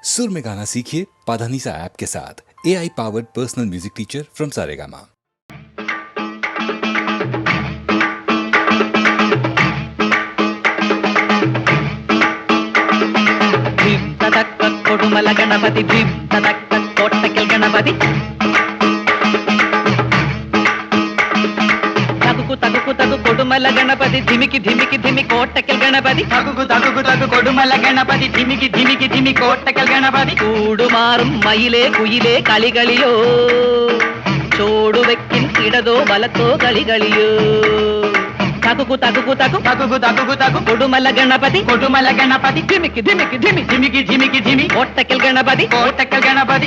सुर में गाना सीखिए पाधानीसा ऐप के साथ AI powered personal music teacher from Saregama. కొడుమల గణపతి భీం తదక్క కోట్టకెల్ గణపతి తగుకు తగుకు తగు కొడుమల గణపతి ధిమికి ధిమికి ధిమి కోట్టకెల్ గణపతి తగుకు తగుకు తగు కొడుమల గణపతి ధిమికి ధిమికి ధిమి కోట్టకెల్ గణపతి കൂടുമാറും മയിലേ കുയിലേ കളികളിയോ ചോടു വെക്കിൻ ഇടതോ വലത്തോ കളികളിയോ తగుకు తగుకు తగు తగుకు తగుకు తగు కొడుమల గణపతి ధిమికి ధిమికి ధిమి ధిమికి ధిమికి ధిమి కోట్టకెల్ గణపతి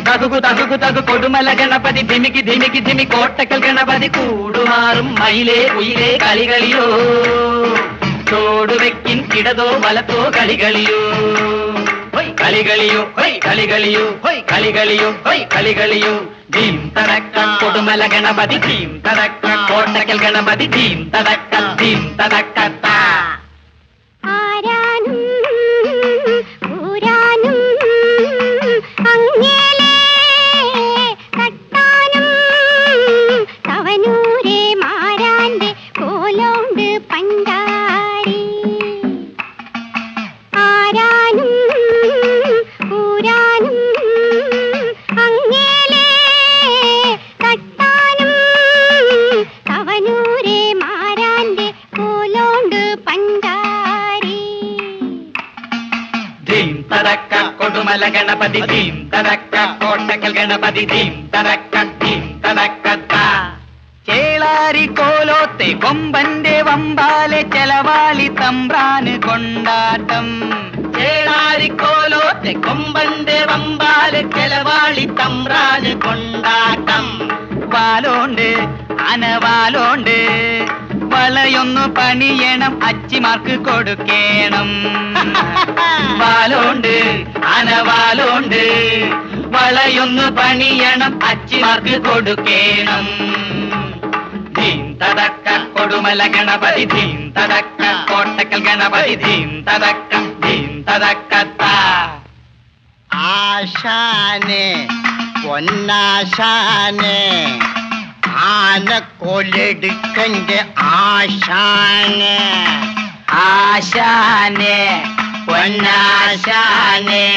తగుకు తగుకు తగు కొడుమల గణపతి ధిమికి ధిమికి ధిమి కోట్టకెల్ గణపతి കൂടുമാറും മയിലേ കുയിലേ കളികളിയോ ചോടു വെക്കിൻ ഇടതോ വലത്തോ കളികളിയോ ഹൊയ് കളികളിയോ ഹൊയ് കളികളിയോ ഹൊയ് കളികളിയോ ഹൊയ് കളികളിയോ ധീം തടക്ക കൊടുമല ഗണപതി ധീം തടക്ക കോട്ടക്കൽ ഗണപതി ധീം തടക്ക ആരാനും ഊരാനും അങ്ങേലേ കട്ടാനും തവനൂരെ മാരാന്റെ കോലോണ്ട് പണ്ടാരി ആരാനും ഊരാനും അങ്ങേലേ കട്ടാനും തവനൂരെ മാരാന്റെ കോലോണ്ട് പണ്ടാരി ധീം തടക്ക കൊടുമല ഗണപതി ധീം തടക്ക കോട്ടക്കൽ ഗണപതി ധീം തടക്ക ചേളാരി കോലോത്തെ കൊമ്പന്റെ വമ്പാലെ ചെലവാളി തമ്പ്രാന് കൊണ്ടാട്ടം ചേളാരി കോലോത്തെ കൊമ്പന്റെ വമ്പാലെ ചെലവാളി തമ്പ്രാന് കൊണ്ടാട്ടം വാലോണ്ട് അനവാലോണ്ട് വളയൊന്നു പണിയണം അച്ചിമാർക്ക് കൊടുക്കേണം വാലോണ്ട് അനവാലോണ്ട് വളയൊന്നു പണിയണം അച്ചിമാർക്ക് കൊടുക്കേണം ധീം തടക്ക കൊടുമല ഗണപതി ധീം തടക്ക കോട്ടക്കൽ ഗണപതി ധീം തടക്ക ആശാനെ പൊന്നാശാനെ ആനക്കൊലെടുക്കന്റെ ആശാനെ ആശാനെ പൊന്നാശാനെ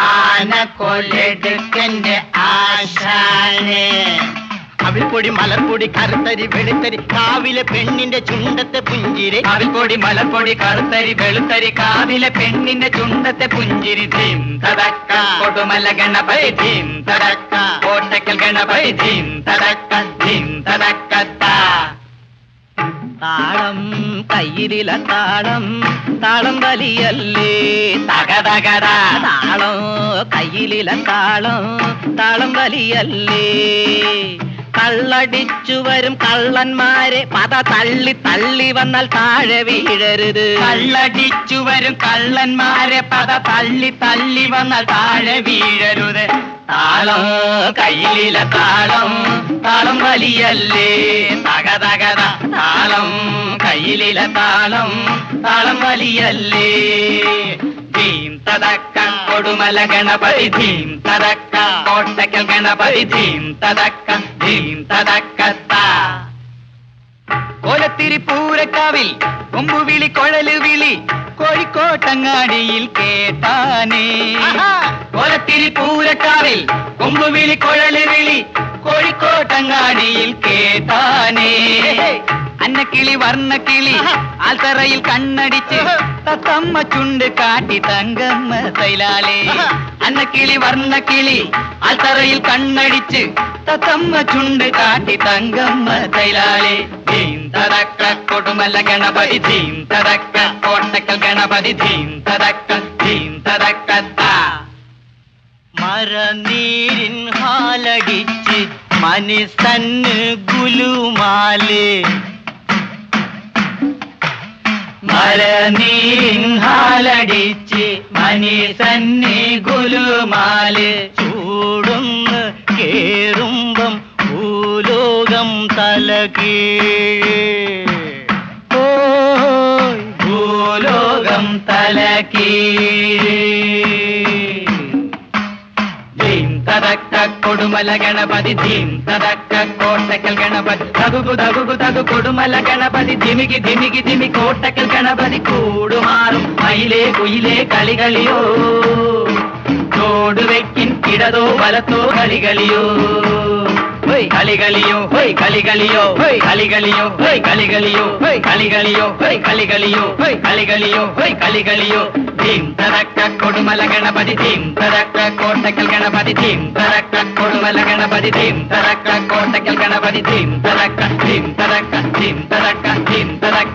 ആനക്കൊലെടുക്കന്റെ ആശാനെ അവിൽപ്പൊടി മലർപ്പൊടി കറുത്തരി വെളുത്തരി കാവിലെ പെണ്ണിന്റെ ചുണ്ടത്തെ പുഞ്ചിരി അവിൽപ്പൊടി മലപ്പൊടി കറുത്തരി വെളുത്തരി കാവിലെ പെണ്ണിന്റെ ചുണ്ടത്തെ പുഞ്ചിരി ധീം തടക്ക കൊടുമല ഗണപതി ധീം തടക്ക കോട്ടക്കൽ ഗണപതി ധീം തടക്ക താളം കയ്യിലില താളം വലിയല്ലേ തകതകട താളം കയ്യിലില താളം വലിയല്ലേ കള്ളടിച്ചു വരും കള്ളന്മാരെ പത തള്ളി വന്നാൽ താഴെ വീഴരുത് കള്ളടിച്ചു വരും കള്ളന്മാരെ പത തള്ളി വന്നാൽ താഴെ വീഴരുത് താളം കയ്യിലില താളം വലിയല്ലേ തകതകത താളം കയ്യിലില താളം വലിയല്ലേ ധീം തടക്ക കൊടുമല ഗണപതി ധീം തടക്ക കോട്ടക്കൽ ഗണപതി ധീം തടക്ക കോലത്തിരി പൂരക്കാവിൽ കൊമ്പുവിളി കൊഴല് വിളി കോഴിക്കോട്ടങ്ങാടിയിൽ കേട്ടാനേ കോലത്തിരി പൂരക്കാവിൽ കൊമ്പുവിളി കൊഴല് വിളി കോഴിക്കോട്ടങ്ങാടിയിൽ കേട്ടാനേ അന്നക്കിളി വർണ്ണക്കിളി ആൽത്തറയിൽ കണ്ണടിച്ച് തത്തമ്മ ചുണ്ട് കാട്ടി തങ്കമ്മ തൈലാളേ അന്നക്കിളി വർണ്ണക്കിളി ആൽത്തറയിൽ കണ്ണടിച്ച് തത്തമ്മ ചുണ്ട് കാട്ടി തങ്കമ്മ തൈലാളേ ധീം തടക്ക കൊടുമല ഗണപതി ധീം തടക്ക കോട്ടക്കൽ ഗണപതി ധീം തടക്ക മരനീരിൻ ഹാലടിച്ച് മനുസന്ന് ഗുലുമാല് മരനീരിൻ ഹാലടിച്ച് മനുസന്ന് ഗുലുമാല് ചൂടുന്ന് കേറുമ്പം ഭൂലോകം തലകീഴ് ഭൂലോകം തലകീഴ് കൊടുമല ഗണപതി ധീം തടക്ക കോട്ടക്കൽ ഗണപതി തകുകു തകുകു തകു കൊടുമല ഗണപതി ധിമികി ധിമികി ധിമി കോട്ടക്കൽ ഗണപതി കൂടുമാറും മയിലേ കുയിലേ കളികളിയോ തോടുവെക്കിൻ ഇടതോ വലത്തോ കളികളിയോ ഹോയ് കളികളിയോ ഹോയ് കളികളിയോ ഹോയ് കളികളിയോ ഹോയ് കളികളിയോ ഹോയ് കളികളിയോ ഹോയ് കളികളിയോ ഹോയ് കളികളിയോ ഹോയ് കളികളിയോ ധീം തടക്ക കൊടുമല ഗണപതി ധീം തടക്ക കോട്ടക്കൽ ഗണപതി ധീം തടക്ക കൊടുമല ഗണപതി ധീം തടക്ക കോട്ടക്കൽ ഗണപതി ധീം തടക്ക ധീം തടക്ക ധീം തടക്ക ധീം തടക്ക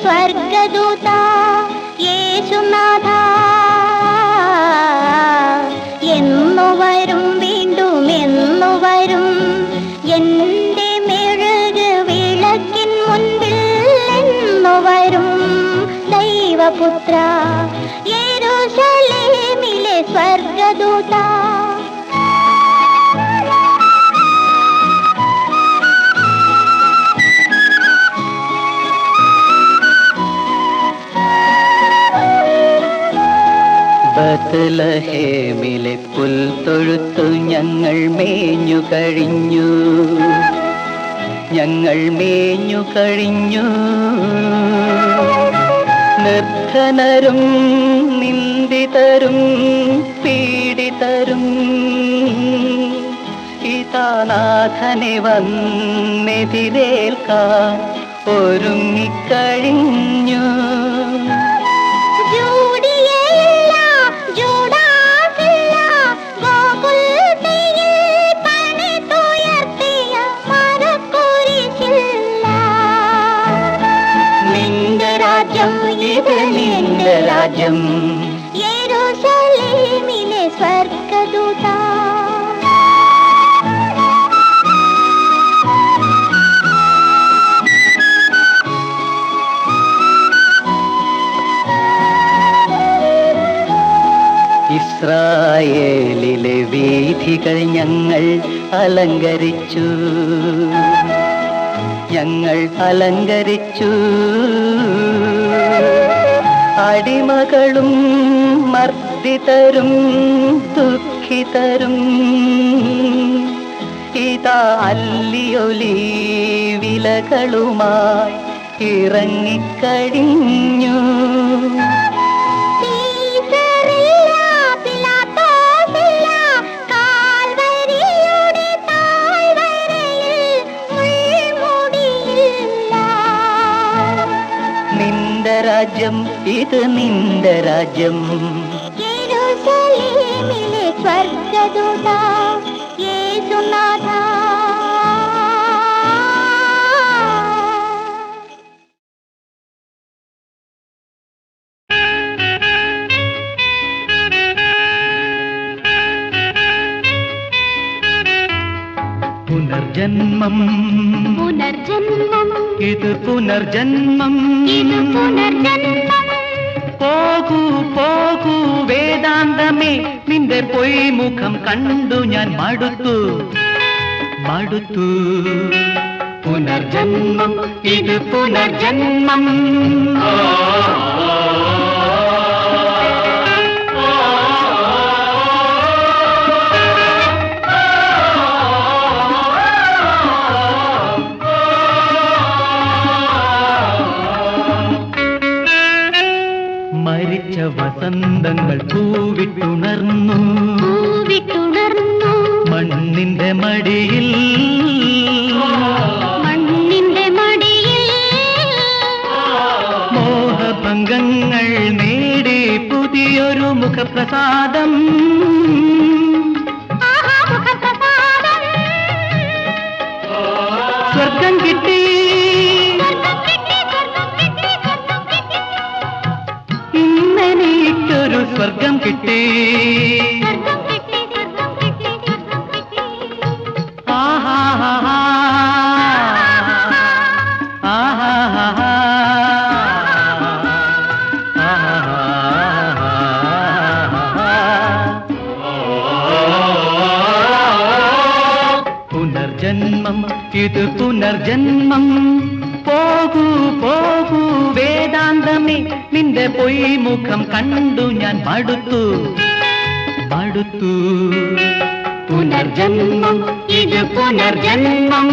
സ്വർഗദൂത യേശുനാഥ എന്നു വരും വീണ്ടും എന്നു വരും എൻ്റെ മെഴുക് വിളക്കിൻ മുൻപിൽ എന്നു വരും ദൈവപുത്ര യെരൂശലേമിലെ സ്വർഗദൂത ബത്ലഹേമിലെ പുൽത്തൊഴുത്തു ഞങ്ങൾ മേഞ്ഞു കഴിഞ്ഞു ഞങ്ങൾ മേഞ്ഞു കഴിഞ്ഞു നിർധനരും നിന്ദിതരും പീഡിതരും ഇതാനാഥനെ വന്നെതിരേൽക്കാൻ ഒരുങ്ങിക്കഴിഞ്ഞു ഇത് നിന്റെ രാജ്യം യെരൂശലേമിലെ സ്വർഗദൂത ഇസ്രായേലിലെ വീഥികൾ ഞങ്ങൾ അലങ്കരിച്ചു ഞങ്ങൾ അലങ്കരിച്ചു അടിമകളും മർദ്ദിതരും ദുഃഖിതരും ഇതാ അല്ലിയൊലി വിലകളുമായി ഇറങ്ങിക്കഴിഞ്ഞു രാജ്യം ഇത് നിന്റെ രാജ്യം യെരൂശലേമിലെ സ്വർഗദൂത യേശുനാഥ പുനർജന്മം പുനർജന്മം ഇത് പുനർജന്മം ഇത് പുനർജന്മം പോകൂ പോകൂ വേദാന്തമേ നിന്റെ പൊയ്മുഖം കണ്ടു ഞാൻ മടുത്തു മടുത്തു പുനർജന്മം ഇത് പുനർജന്മം മരിച്ച വസന്തങ്ങൾ പൂവിട്ടുണർന്നു മണ്ണിന്റെ മടിയിൽ മോഹഭംഗങ്ങൾ നേടി പുതിയൊരു മുഖപ്രസാദം സ്വർഗം കിട്ടി ഇന്നെനിക്കൊരു സ്വർഗം കിട്ടി ഇത് പുനർജന്മം. പോകൂ പോകൂ വേദാന്തമേ, നിന്റെ പൊയ്മുഖം കണ്ടു ഞാൻ മടുത്തു മടുത്തു. പുനർജന്മം, ഇത് പുനർജന്മം.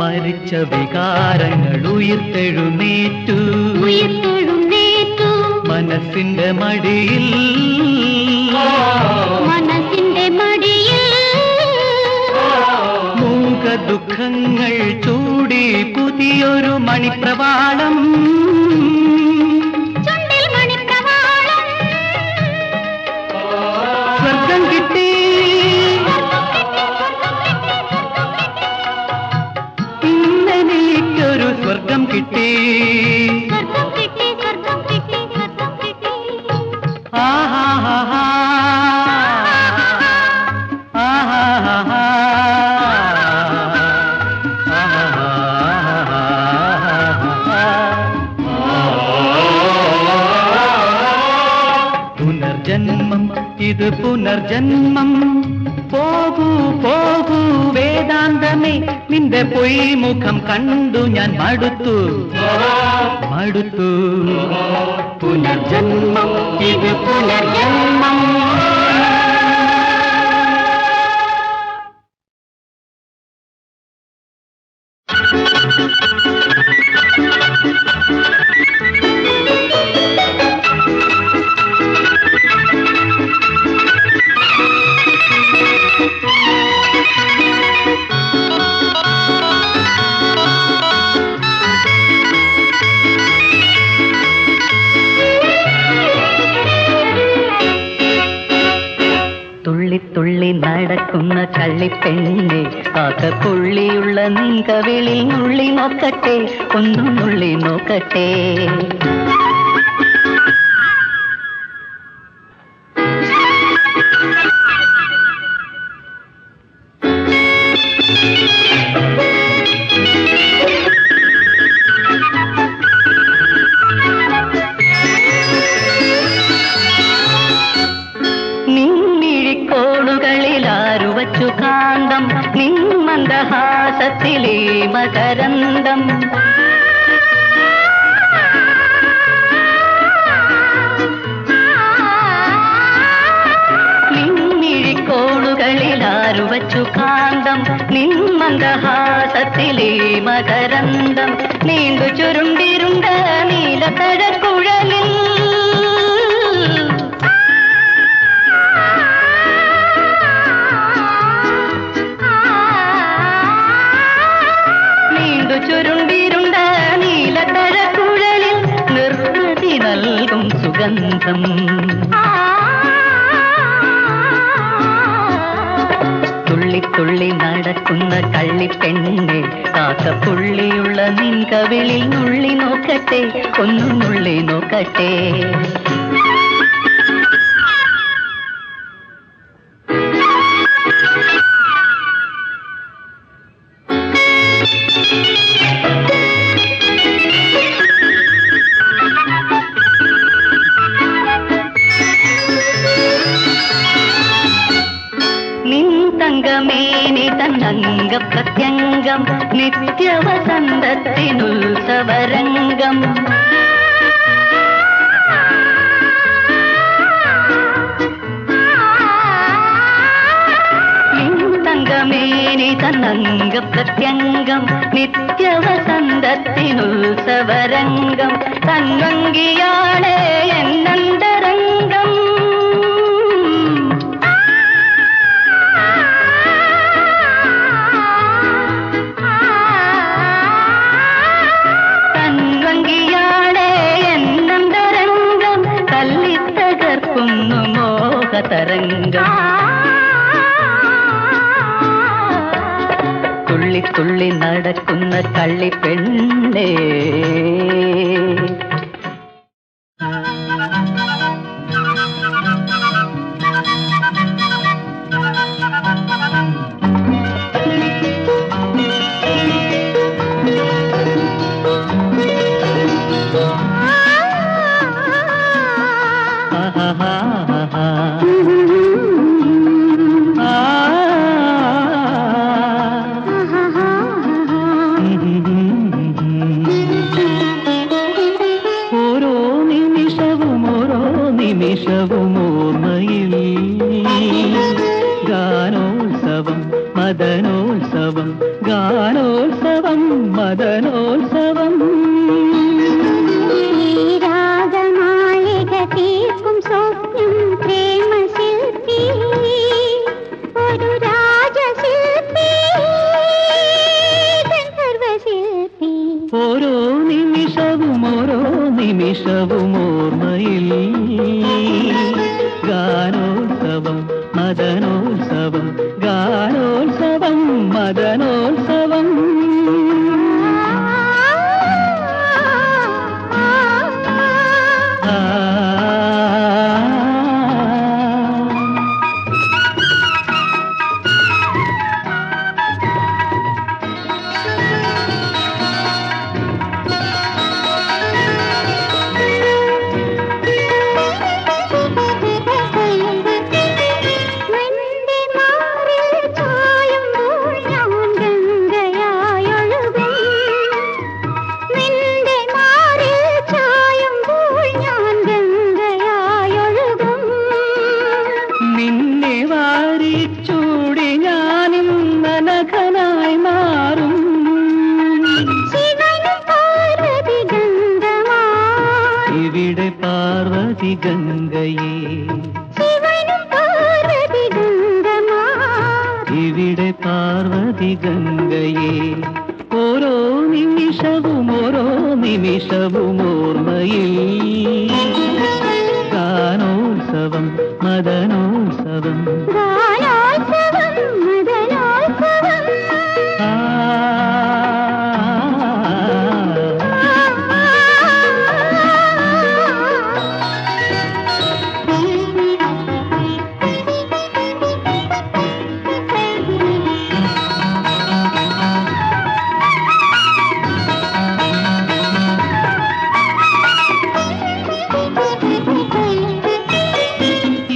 മരിച്ച വികാരങ്ങൾ ഉയർത്തെഴുന്നേറ്റു ഉയർത്തെഴുന്നേറ്റു മനസ്സിന്റെ മടിയിൽ മനസ്സിന്റെ മടിയിൽ മൂക ദുഃഖങ്ങൾ ചൂടി പുതിയൊരു മണിപ്രവാളം. ചുണ്ടിൽ മണിപ്രവാളം. സ്വർഗം കിട്ടി ഇന്നെനിക്കൊരു സ്വർഗം കിട്ടി. സ്വർഗം കിട്ടി, സ്വർഗം കിട്ടി, സ്വർഗം കിട്ടി. ആഹാ പുനർജന്മം, ഇത് പുനർജന്മം. പോകൂ പോകൂ വേദാന്തമേ, നിന്റെ പൊയ്മുഖം കണ്ടു ഞാൻ മടുത്തു മടുത്തു. പുനർജന്മം, ഇത് പുനർജന്മം. തുള്ളി തുള്ളി നടക്കുന്ന കള്ളിപ്പെണ്ണെ, കാക്കപ്പുള്ളിയുള്ള നീങ്കവിളിൽ നുള്ളി നോക്കട്ടെ, ഒന്നു നുള്ളി നോക്കട്ടെ. നിൻമിഴിക്കോളുകളിലാരുവച്ചു കാന്തം, നിന്മന്ദഹാസത്തിലേ മകരന്തം. നിൻമിഴിക്കോളുകളിലാരുവച്ചു കാന്തം, നിന്മന്ദഹാസത്തിലേ മകരന്തം. നീണ്ടു ചുരുണ്ടിരുണ്ട നീലക്കഴക്കുഴലിൽ ചുരുണ്ടിരുണ്ട നീലക്കഴക്കുഴലിൽ നിർവൃതി നൽകും സുഗന്ധം. തുള്ളി തുള്ളി നടക്കുന്ന കള്ളിപ്പെണ്ണെ, കാക്കപ്പുള്ളിയുള്ള നിൻകവിളിൽ നുള്ളി നോക്കട്ടെ, ഒന്നു നുള്ളി നോക്കട്ടെ. തങ്കമേനി തന്നംഗ പ്രത്യംഗം, നിത്യവസന്തത്തിനുത്സവരംഗം. തങ്കമേനി തന്നംഗ പ്രത്യംഗം, നിത്യവസന്തത്തിനുത്സവരംഗം. തൻവങ്കിയാളെ എന്നന്തരംഗം. തരംഗം തുള്ളി തുള്ളി നടക്കുന്ന കള്ളിപ്പെണ്ണേ. നിമിഷവും ഓർമ്മയിൽ ഗാനോത്സവം മദനോത്സവം ഗാനോത്സവം മദനോത്സവം രാഗമാളിക തീർക്കും സ്വപ്നം പ്രേമശില്പി ഒരു രാജശില്പി ഗന്ധർവശില്പി ഓരോ നിമിഷവും ഓർമ്മയിൽ ഗാനോത്സവം മദനോത്സവം ഗാനോത്സവം മദനോത്സവം ഗംഗയേ ഇവിടെ പാർവതി ഗംഗയേ ഓരോ നിമിഷവും ഓർമ്മയിൽ ഗാനോത്സവം മദനോത്സവം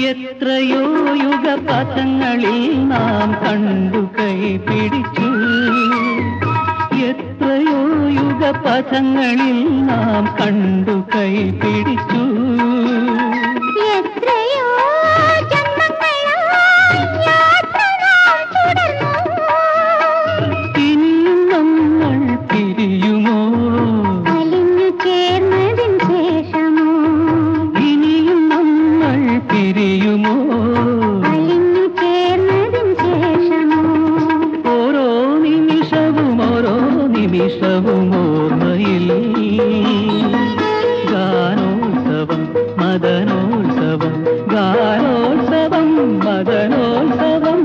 എത്രയോ യുഗപഥങ്ങളിൽ നാം കണ്ടു കൈ പിടിച്ചു എത്രയോ യുഗപഥങ്ങളിൽ നാം കണ്ടു കൈ പിടിച്ചു എത്രയോ ജന്മങ്ങളായി യാത്ര നാം തുടർന്നു ഇനിയും നമ്മൾ പിരിയുമോ അലിഞ്ഞു ചേർന്നതിൻ ശേഷമോ ഇനിയും നമ്മൾ പിരിയുമോ അലിഞ്ഞു ചേർന്നതിൻ ശേഷമോ ഓരോ നിമിഷവും ഓർമ്മയിൽ ഗാനോത്സവം മദനോത്സവം ഗാനോത്സവം മദനോത്സവം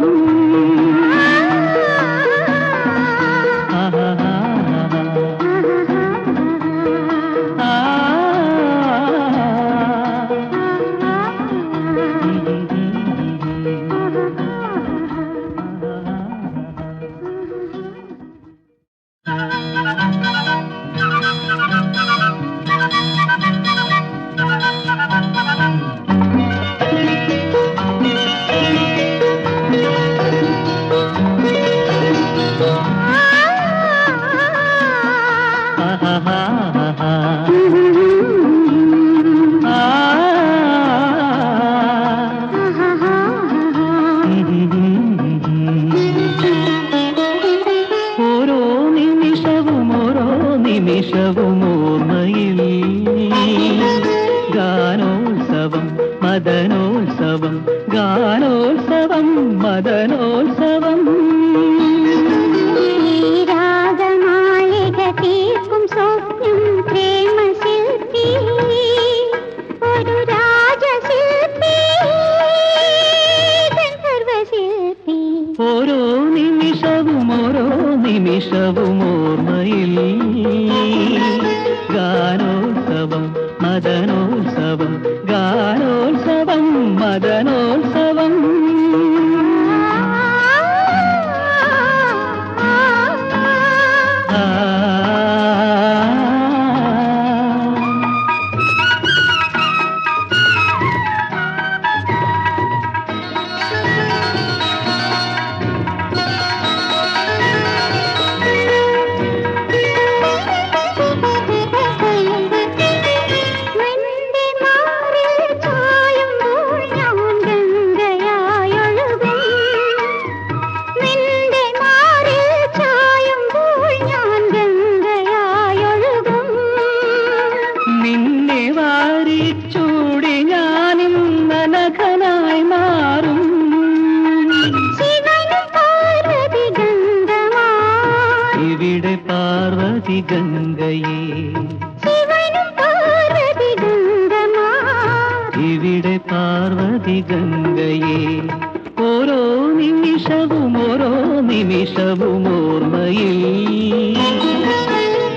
ഓരോ നിമിഷവും ഓർമ്മയിൽ ഗാനോത്സവം മദനോത്സവം ഗാനോത്സവം മദനോത്സവം രാഗമാളിക തീർക്കും സ്വപ്നം പ്രേമശില്പി ഒരു രാജശില്പി ഗന്ധർവശില്പി ഓരോ നിമിഷവും ഓർമ്മയിൽ ഗാനോത്സവം മദനോത്സവം ഗാനോത്സവം മദനോത്സവം വെന്റെ മാറിൽ ചായം ഗംഗയേ ശിവനും പാർവതി ഗംഗമാ ഇവിടെ പാർവതി ഗംഗയേ ഓരോ നിമിഷവും ഓർമ്മയിൽ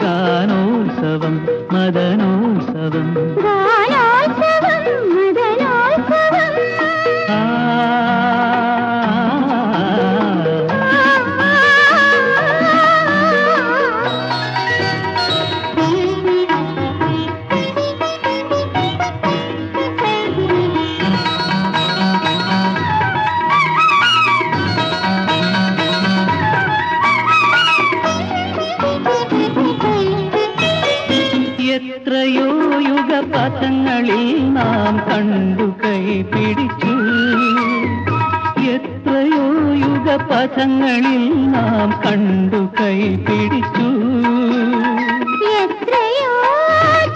ഗാനോത്സവം മദനോത്സവം ഗാനോത്സവം മദനോത്സവം ആ എത്രയോ യുഗപഥങ്ങളിൽ നാം കണ്ടു കൈ പിടിച്ചു എത്രയോ യുഗപഥങ്ങളിൽ നാം കണ്ടു കൈ പിടിച്ചു എത്രയോ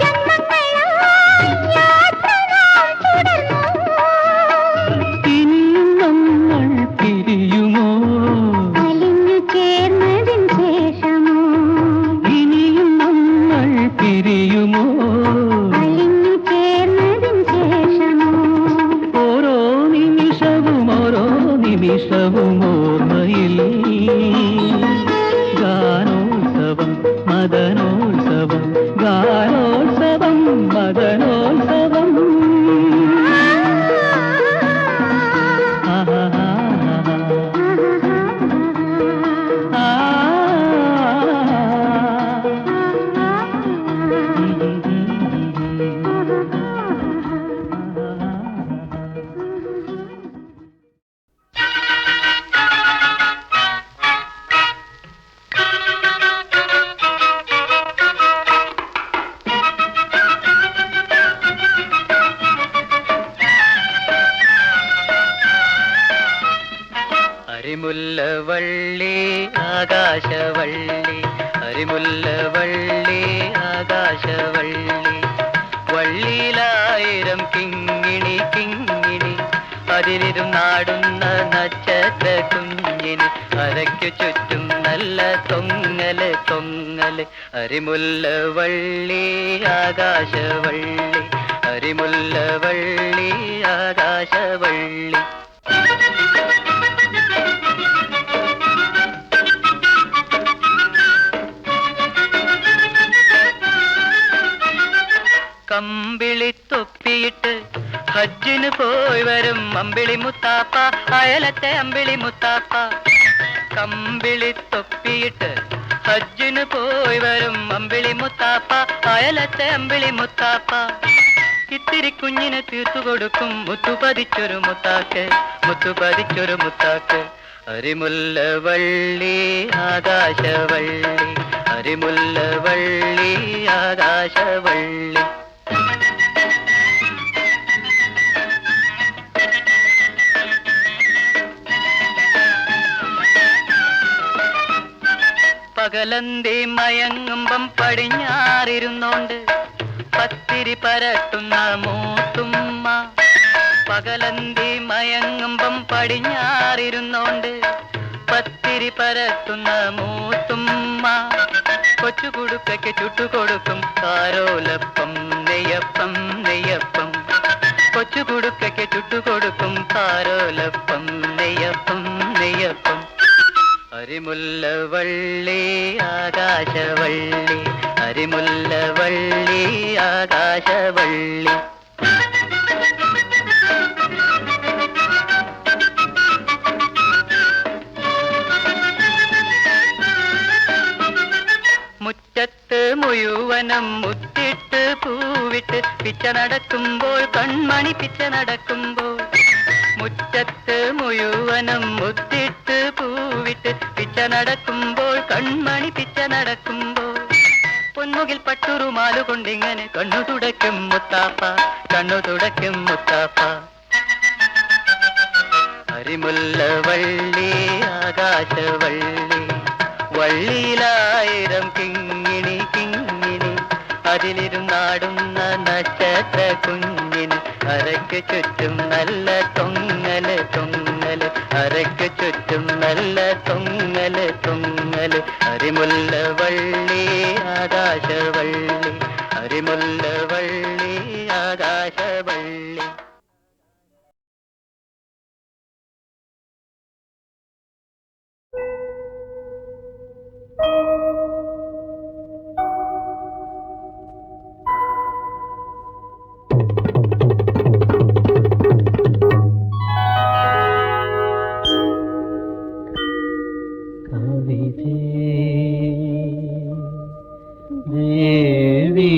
ജന്മങ്ങളായി യാത്ര നാം തുടർന്നു ഇനിയും നമ്മൾ പിരിയുമോ അലിഞ്ഞു ചേർന്നതിൻ ശേഷമോ ഇനിയും നമ്മൾ പിരിയുമോ അലിഞ്ഞു ചേർന്നതിൻ ശേഷമോ ഓരോ നിമിഷവും ഓർമ്മയിൽ ഗാനോത്സവം മദനോത്സവം ഗാനോത്സവം മദനോത്സവം അരിമുല്ലവള്ളി ആകാശവള്ളി അരിമുല്ലവള്ളി ആകാശവള്ളി വള്ളിയിലായിരം കിങ്ങിണി കിങ്ങിണി അതിലിരുന്നാടുന്ന നക്ഷത്ര കുഞ്ഞിന് അരയ്ക്കു ചുറ്റും നല്ല തൊങ്ങല് തൊങ്ങല് അരിമുല്ലവള്ളി ആകാശവള്ളി അരിമുല്ലവള്ളി ആകാശവള്ളി കമ്പിളി തൊപ്പിയിട്ട് ഹജ്ജിന് പോയി വരും അമ്പിളി മുത്താപ്പ അയലത്തെ അമ്പിളി മുത്താപ്പ കമ്പിളി തൊപ്പിയിട്ട് ഹജ്ജിന് പോയി വരും അമ്പിളി മുത്താപ്പ അയലത്തെ അമ്പിളി മുത്താപ്പ ഇത്തിരി കുഞ്ഞിനെ തീർത്തു കൊടുക്കും മുത്തുപതിച്ചൊരു മുത്താക്ക് മുത്തുപതിച്ചൊരു മുത്താക്ക് അരിമുല്ലവള്ളി ആകാശവള്ളി അരിമുല്ലവള്ളി ആകാശവള്ളി പകലന്തി മയങ്ങുമ്പം പടിഞ്ഞാറിരുന്നോണ്ട് പത്തിരി പരട്ടുന്ന മൂത്തുമ്മ പകലന്തി മയങ്ങുമ്പം പടിഞ്ഞാറിരുന്നോണ്ട് പത്തിരി പരത്തുന്ന മൂത്തുമ്മ കൊച്ചു കുടുക്കയ്ക്ക് ചുട്ടുകൊടുക്കും കാരോലപ്പം നെയ്യപ്പം നെയ്യപ്പം കൊച്ചു കുടുക്കയ്ക്ക് ചുട്ടുകൊടുക്കും കാരോലപ്പം നെയ്യപ്പം നെയ്യപ്പം അരിമുല്ലവള്ളി ആകാശവള്ളി അരിമുല്ലവള്ളി ആകാശവള്ളി മുറ്റത്ത് മുഴുവനം മുത്തിട്ട് പൂവിട്ട് പിച്ച നടക്കുമ്പോൾ കൺമണി പിച്ച നടക്കുമ്പോൾ മുറ്റത്ത് മുഴുവനം മുത്തിട്ട് പൂവിട്ട് പിച്ച നടക്കുമ്പോൾ കൺമണി പിച്ച നടക്കുമ്പോൾ പൊന്മുകിൽ പട്ടുറുമാലു കൊണ്ടിങ്ങനെ കണ്ണു തുടയ്ക്കും മുത്താപ്പ കണ്ണു തുടയ്ക്കും മുത്താപ്പ അരിമുല്ലവള്ളി ആകാശവള്ളി വള്ളിയിലായിരം കിങ്ങിണി കിങ്ങിണി അതിലിരുന്നാടുന്ന നക്ഷത്ര കുഞ്ഞിന് അരയ്ക്കു ചുറ്റും നല്ല തൊങ്ങല് തൊങ്ങല് തുമ്മല് അരക്ക് ചുറ്റും നല്ല തുമ്മല് തുമ്മല് അരിമുല്ല വള്ളി ആകാശവള്ളി അരിമുല്ല വള്ളി ആകാശവള്ളി. ദേവി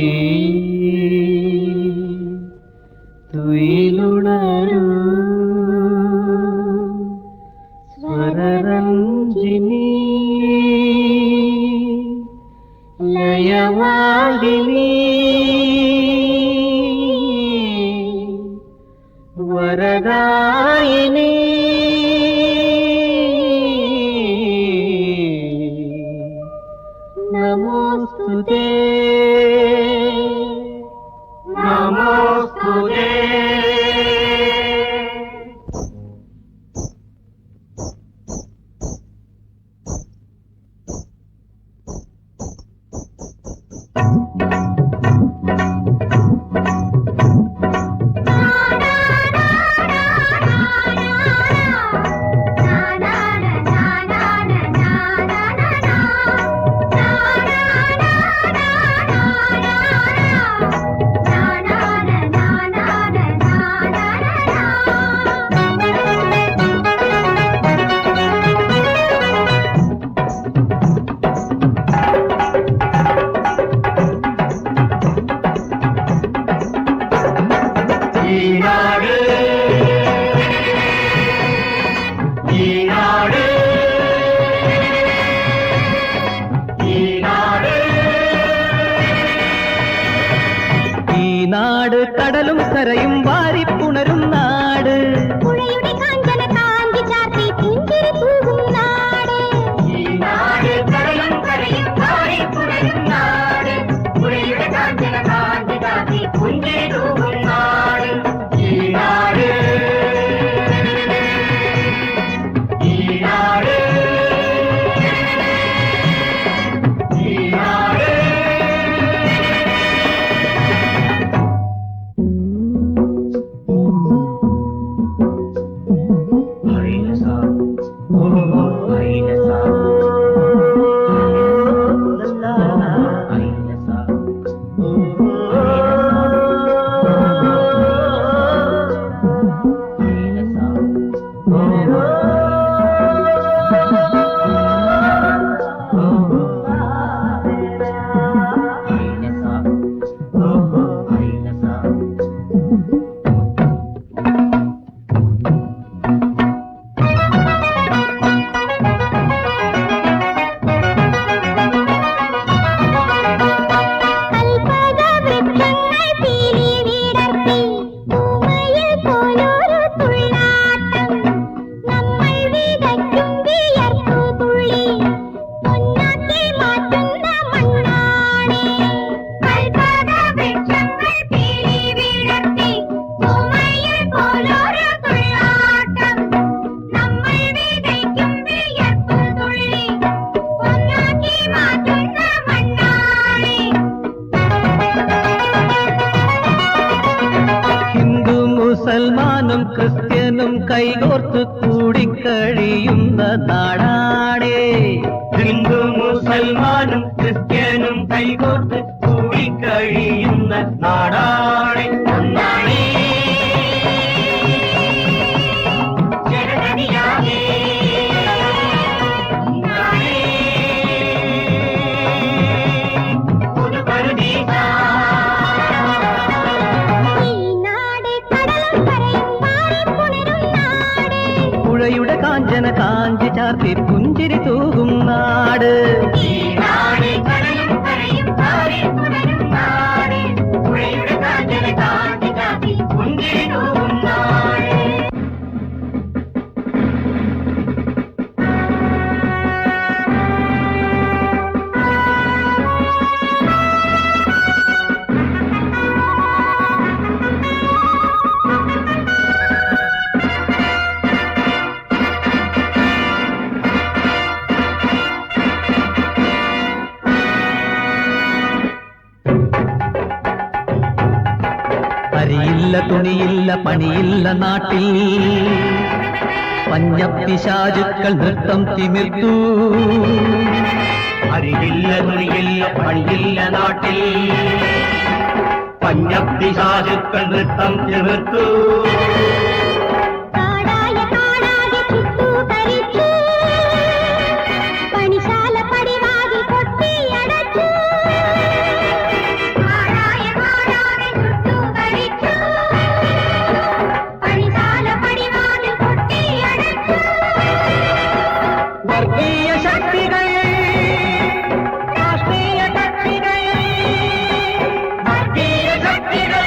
തുയിലുണരൂ സ്വരരഞ്ജിനി ലയവാദിനി വരദായിനി നമോസ്തുതേ നമോസ്തുതേ. നാട് കടലും കരയും വാരിപ്പുണരും നാട് പുഴയുടെ കാഞ്ചന കാഞ്ചി ചാർത്തി പുഞ്ചിരി തൂകും നാട് ഈ നാട് കടലും കരയും വാരിപ്പുണരും നാട് പുഴയുടെ കാഞ്ചന കാഞ്ചി ചാർത്തി പുഞ്ചിരി തൂകും നാട്. ഈ നാട് ഈ നാട് ഈ നാട് മുസൽമാനും ക്രിസ്ത്യനും കൈകോർത്ത് കൂടിക്കഴിയുന്ന നാടാടേ. ഹിന്ദു മുസൽമാനും ക്രിസ്ത്യനും കൈകോർത്ത് കൂടിക്കഴിയുന്ന നാടാണ് ഒന്നാണേ ജനതനിയാകെ ഒന്നാണേ ഒരു പരദേശ. പുഴയുടെ കാഞ്ചന കാഞ്ചി ചാർത്തി പുഞ്ചിരി തൂകും നാട്. ഈ നാട് കടലും കരയും താരെ പുണരും നാട് പുഴയുടെ കാഞ്ചന കാഞ്ചി ചാർത്തി പുഞ്ചിരി തൂകും നാട്. അരിയില്ല തുണിയില്ല പണിയില്ല നാട്ടിൽ പഞ്ഞപ്പിശാചുക്കൾ നൃത്തം തിമിർത്തു അരികില്ല തുണിയില്ല പണിയില്ല നാട്ടിൽ പഞ്ഞപ്പിശാചുക്കൾ നൃത്തം തിമിർത്തു കാടായ കാടാകെ ചുട്ടുകരിച്ചു പണിശാല പടിവാതിൽ കൊട്ടിയടച്ചു കാടായ കാടാകെ ചുട്ടുകരിച്ചു പണിശാല പടിവാതിൽ കൊട്ടിയടച്ചു വർഗീയ ശക്തികൾ രാഷ്ട്രീയ കക്ഷികൾ വർഗീയ ശക്തികൾ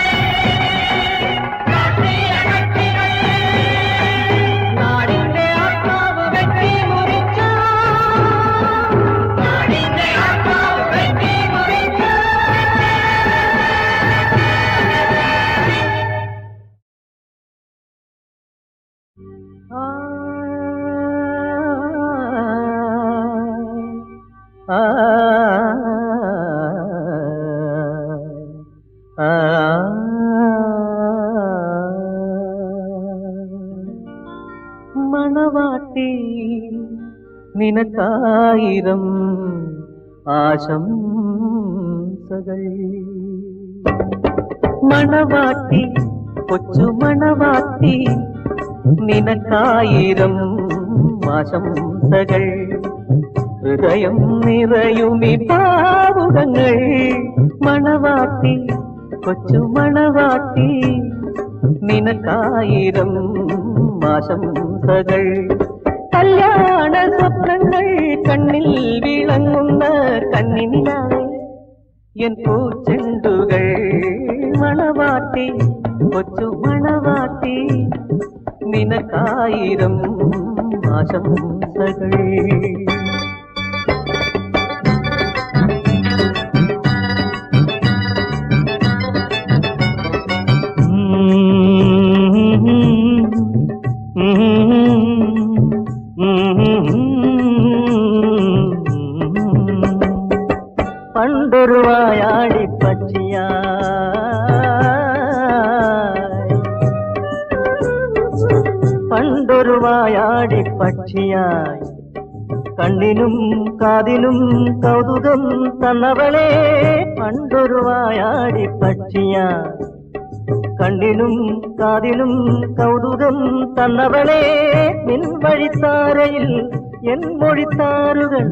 രാഷ്ട്രീയ കക്ഷികൾ നാടിന്റെ ആത്മാവ് വെട്ടിമുറിച്ചു നാടിന്റെ ആത്മാവ് വെട്ടിമുറിച്ചു മണവാട്ടി നിനക്കായിരം ആശംസകൾ മണവാട്ടി കൊച്ചു മണവാട്ടി നിനക്കായിരം ആശംസകൾ ഹൃദയം നിറയുമി പാവുകങ്ങൾ മണവാട്ടി കൊച്ചു മണവാട്ടി നിനക്കായിരം ആശംസകൾ കല്യാണ സ്വപ്നങ്ങൾ കണ്ണിൽ വിളങ്ങുന്ന കണ്ണിനിലാവേ എൻ പൂച്ചെണ്ടുകൾ മണവാട്ടി കൊച്ചു മണവാട്ടി നിനക്കായിരം ആശംസകൾ പണ്ടൊരു വായാടി പണ്ടൊരു വായാടി പക്ഷിയായി കണ്ണിനും കാതിനും കൗതുകം തന്നവളെ പണ്ടൊരു വായാടി പക്ഷിയായി കണ്ണിനും കാതിനും കൗതുകം തന്നവളെ നിൻ വഴിത്താരയിൽ എൻ മൊഴിത്താറുകൾ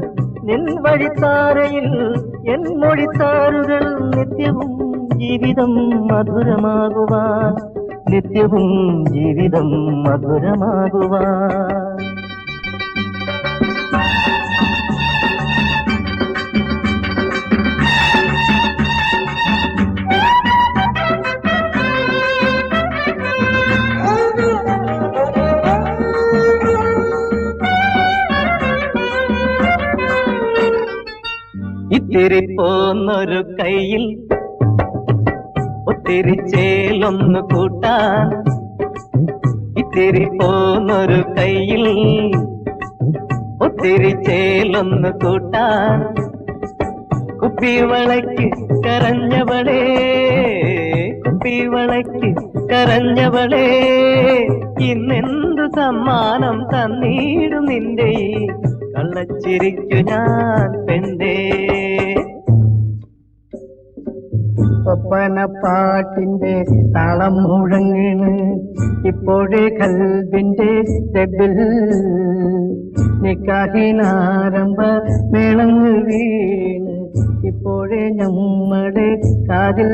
നിൻ വഴിത്താരയിൽ എൻ മൊഴിത്താറുകൾ നിത്യവും ജീവിതം മധുരമാകുവാൻ നിത്യവും ജീവിതം മധുരമാകുവാൻ ഇത്തിരി പോന്നൊരു കയ്യിൽ ഒത്തിരി ചേലൊന്നു കൂട്ടാൻ ഇത്തിരി പോന്നൊരു കയ്യിൽ ഒത്തിരി ചേലൊന്നു കൂട്ടാൻ കുപ്പിവളയ്ക്ക് കരഞ്ഞവളേ കുപ്പിവളയ്ക്ക് കരഞ്ഞവളേ ഇന്നെന്തു സമ്മാനം തന്നീടും നിന്റെ ഈ കള്ളച്ചിരിക്കു ഞാൻ പെണ്ടേ ഒപ്പനപ്പാട്ടിന്റെ താളം മുഴങ്ങണ് ഇപ്പോഴേ കൽബിന്റെ സ്റ്റെബിൽ നിക്കാഹിനാരംഭ മേളങ്ങൾ വീണ് ഇപ്പോഴേ നമ്മുടെ കാതിൽ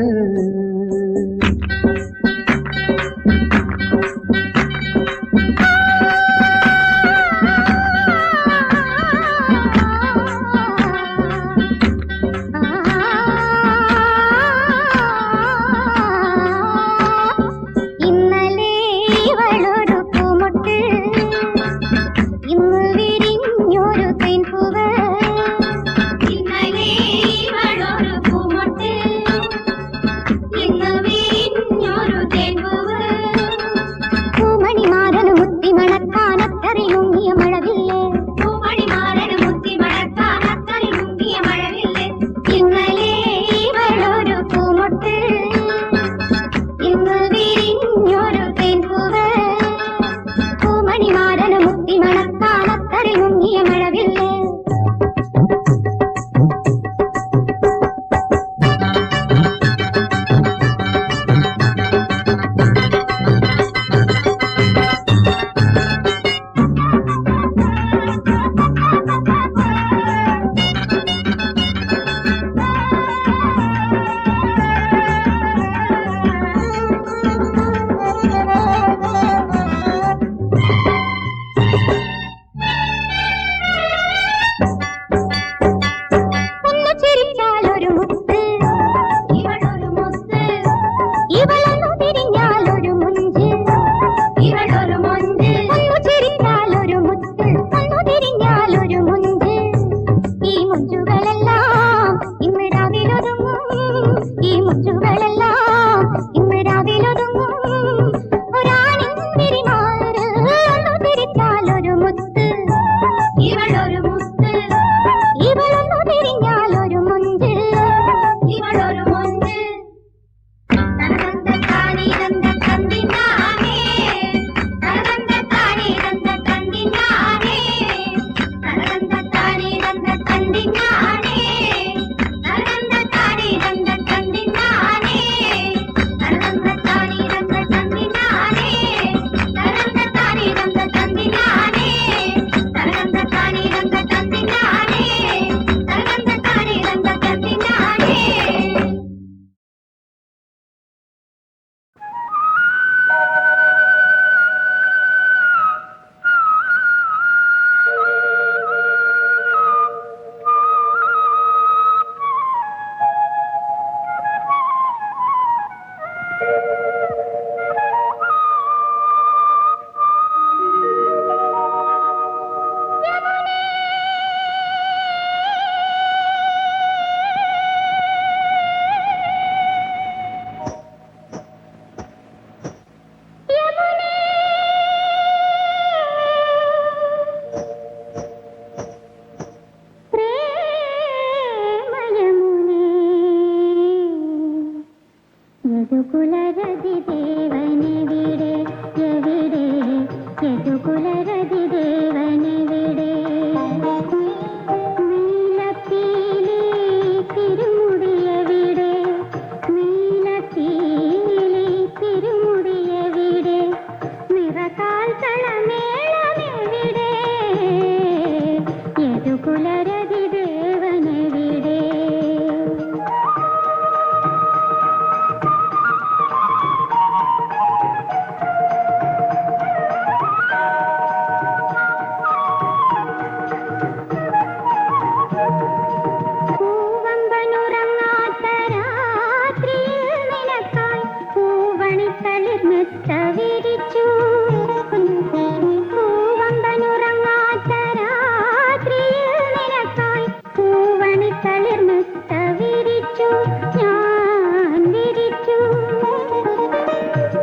ഇന്നലെ വളൊരു പൂമൊട്ട് ഇന്ന്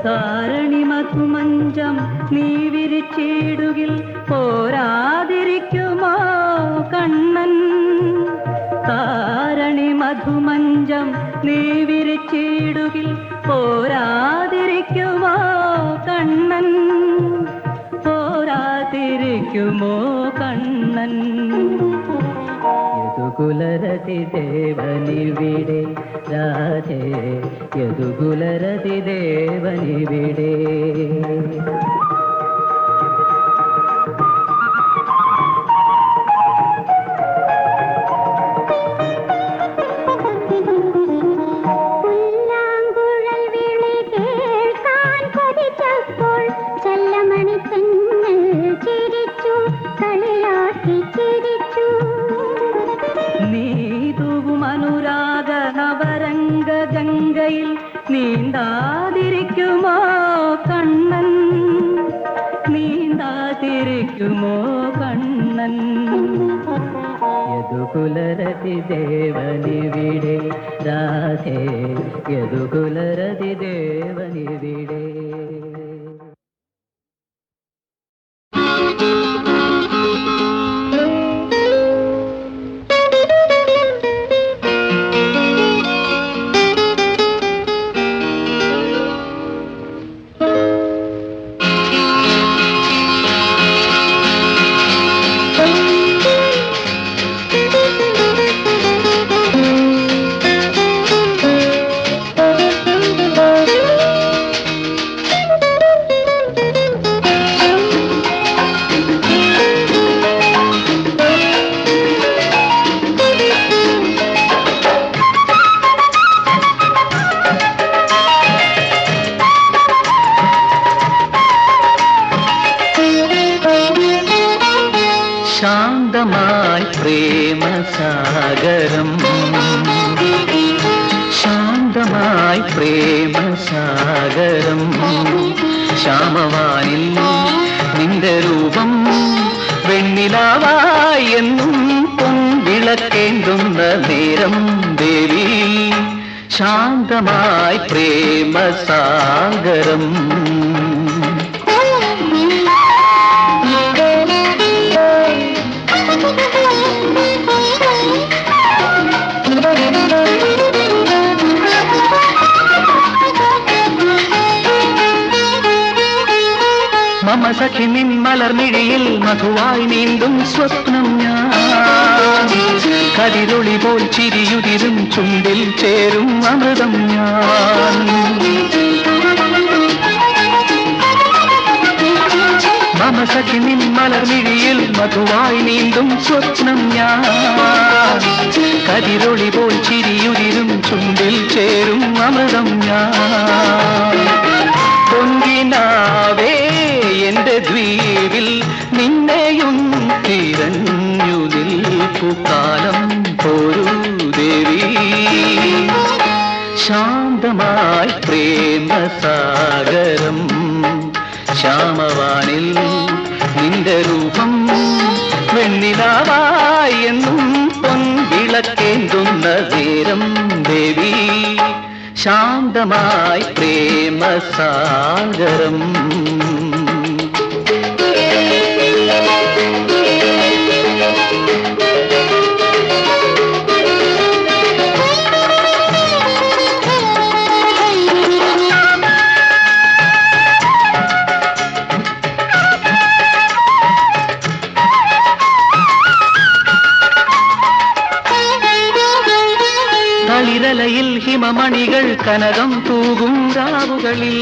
താരണി മധുമഞ്ചം നീ വിരിച്ചിടുകിൽ പോരാതിരിക്കുമോ കണ്ണൻ? താരണി മധുമഞ്ചം നീ വിരിച്ചിടുകിൽ പോരാതിരിക്കുമോ കണ്ണൻ? പോരാതിരിക്കുമോ കണ്ണൻ? യദുകുലരതി ദേവനിവിടെ രാധേ, യദുകുലരതി ദേവനിവിടെ. അനുരാഗ നവരംഗ ഗംഗയിൽ നീന്താതിരിക്കുമോ കണ്ണൻ? നീന്താതിരിക്കുമോ കണ്ണൻ? യദുകുലരതി ദേവനിവിടെ രാധേ, യദുകുലരതി ദേവനിവിടെ. ശാന്തമായി പ്രേമസാഗരം, ശാന്തമായി പ്രേമസാഗരം, ശ്യാമവാനിൽ നിന്റെ രൂപം വെണ്ണിലാവായി എന്നും പൊൻവിളക്കേന്തുന്ന നേരം ദേവി. ശാന്തമായി പ്രേമസാഗരം. മമ സഖി നിൻ മലർമിഴിയിൽ മധുവായി നീന്തും സ്വപ്നം ഞാൻ. കതിരൊളി പോൽ ചിരിയുതിരും ചുണ്ടിൽ ചേരും അമൃതം ഞാൻ. മമ സഖി നിൻ മലർമിഴിയിൽ മധുവായി നീന്തും സ്വപ്നം ഞാൻ. കതിരൊളി പോൽ ചിരിയുതിരും ചുണ്ടിൽ ചേരും അമൃതം ഞാൻ. പൊങ്കിനാവേ എന്റെ ദ്വീപിൽ നിന്നെയും തിരഞ്ഞു നിൽപ്പുകാലം പോരൂ ദേവി. ശാന്തമായി പ്രേമസാഗരം, ശ്യാമവാനിൽ നിന്റെ രൂപം വെണ്ണിലാവായി എന്നും പൊൻവിളക്കേന്തുന്ന നേരം ദേവി. ശാന്തമായി പ്രേമസാഗരം. തളിരലയിൽ ഹിമമണികൾ കനകം തൂകും രാവുകളിൽ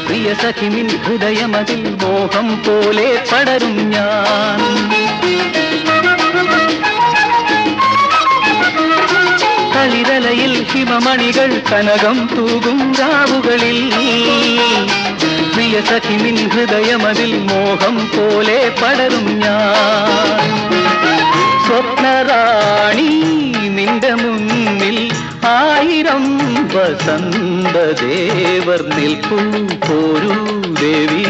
പ്രിയ സഖിനിൻ ഹൃദയമതിൽ മോഹം പോലെ പടരും ഞാൻ. തളിരലയിൽ ഹിമമണികൾ കനകം തൂകും രാവുകളിൽ പ്രിയ സഖിനിൻ ഹൃദയമതിൽ മോഹം പോലെ പടരും ഞാൻ. സ്വപ്നറാണി നിന്റെ മുന്നിൽ ആയിരം വസന്തദേവർ നിൽപ്പൂ പോരൂ ദേവി.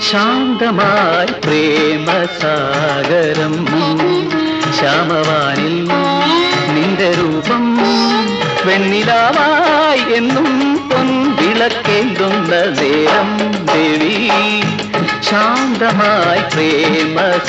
ശാന്തമായി പ്രേമസാഗരം, ശ്യാമവാനിൽ നിന്റെ രൂപം വെണ്ണിലാവായി എന്നും പൊൻവിളക്കേന്തുന്ന നേരം ദേവി ശാന്തമായി പ്രേമസാഗരം